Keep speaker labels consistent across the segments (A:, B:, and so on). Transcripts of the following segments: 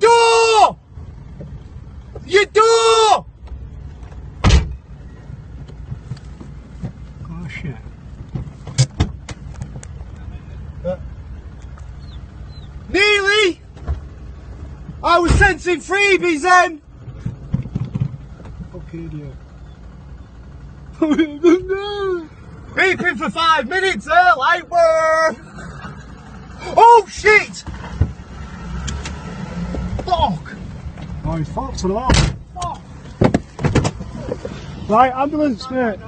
A: door! Your door!
B: Oh shit.
A: Nearly! I was sensing freebies then!
B: Okay, dear.
A: Beeping for 5 minutes, light work! Oh shit! Fuck!
B: Oh, he's fucked it up.
A: Fuck!
B: Right, ambulance, mate.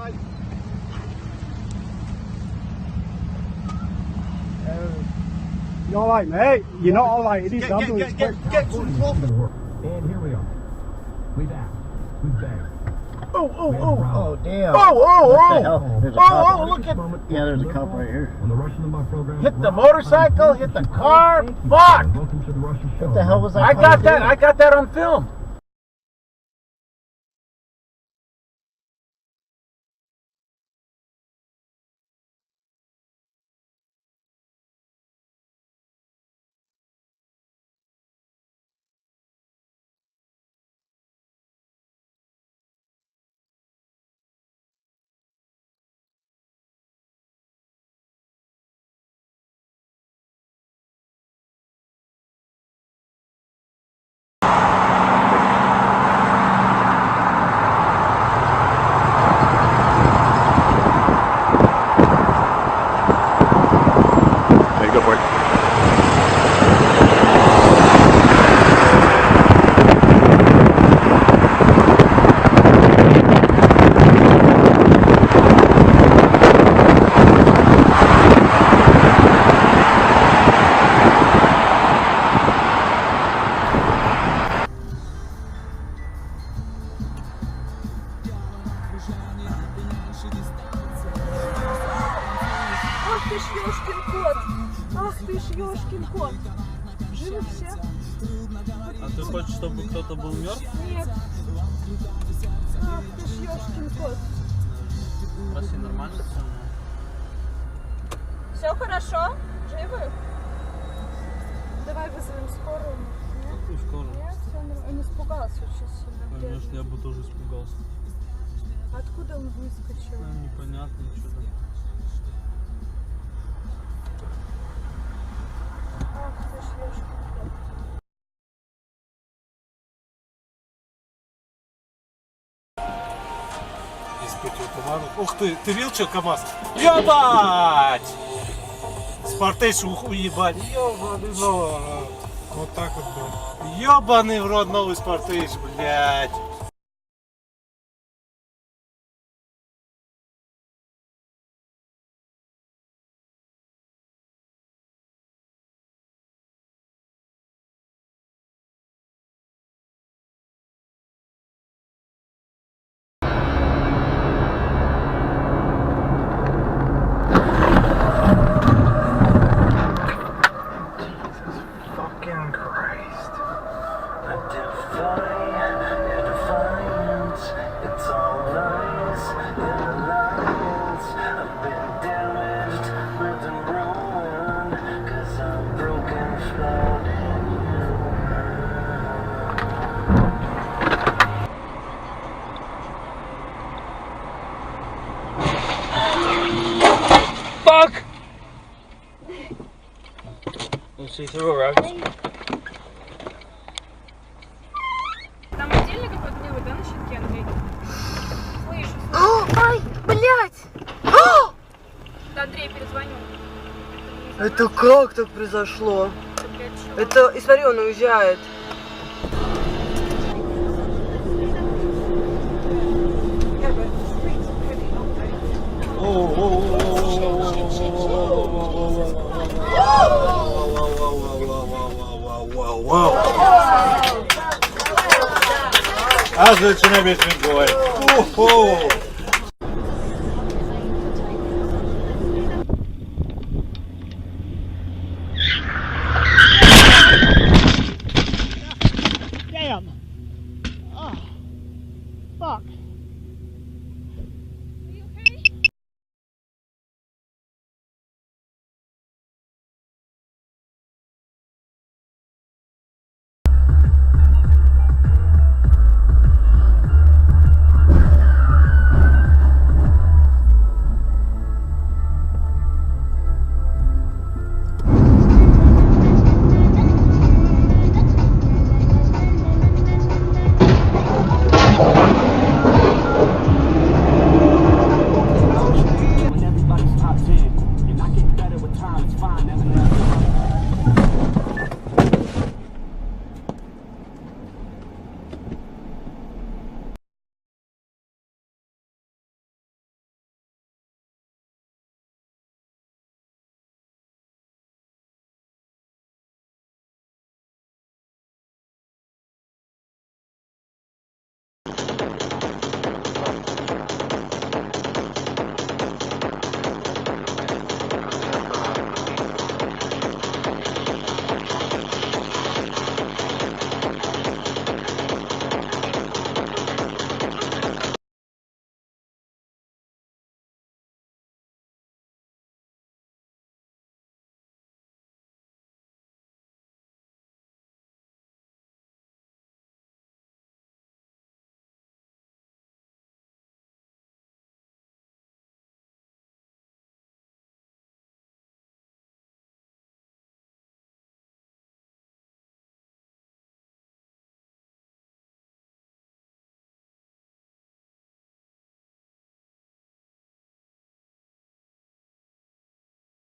B: You're alright, mate. You're not alright. It is ambulance.
A: Get to the cloth.
C: And here we are. We've asked. We've begged.
D: Oh, damn.
A: Oh,
D: There's a
A: oh,
D: cop.
A: oh, look at...
D: Yeah, there's a cop right here.
C: On the Russian Limbaugh program.
A: Hit the motorcycle, hit the car, fuck!
C: Welcome to the Russian show.
D: What the hell was that?
A: I got that on film.
E: Go for it.
F: Ах ты ж ёшкин кот! Ах ты ж ёшкин кот! Живы все?
G: А ты хочешь, чтобы кто-то был мертв?
F: Нет. Ах ты ж ёшкин кот!
G: Спроси, нормально все?
F: Все хорошо? Живы? Давай вызовем скорую. Нет?
G: Какую скорую?
F: Нет, все нормально. Он испугался очень сильно.
G: Конечно, я бы тоже испугался.
F: Откуда он выскочил?
G: Непонятно что-то.
F: Ах ты ж ёшкин кот!
A: Испытываю команду. Ух ты видел, что КамАЗ? Ебать! Спартеч уебать. Ёбаный в рот.
B: Вот так вот был.
A: Ёбаный в рот новый Спартеч, блядь.
G: Fuck! You see through, right?
F: Там отдельно какой-то делают, да, на щитке, Андрей? Слышу.
D: Ай, блядь!
F: Да, Андрей, перезвоню.
D: Это как так произошло? Это, и смотри, он уезжает.
A: A zaczyna być mgłę.
B: Damn. Oh, fuck.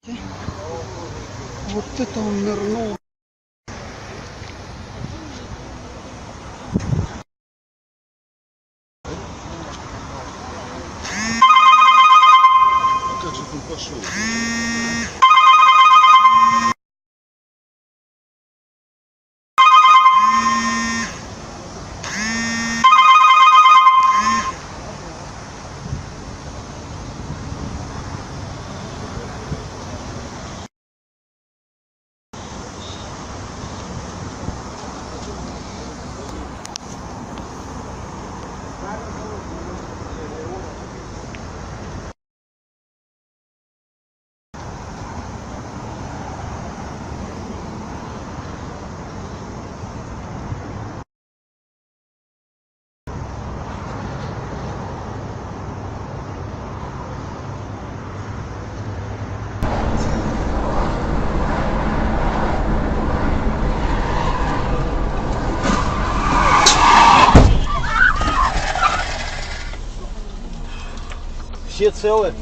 B: Вот это он нырнул.
A: Все целы?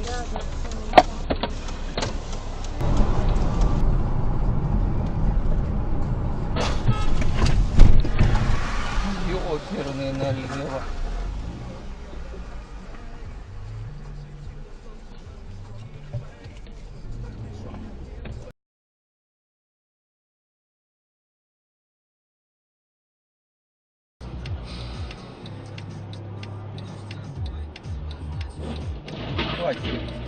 G: Ёперный налево. Хватит.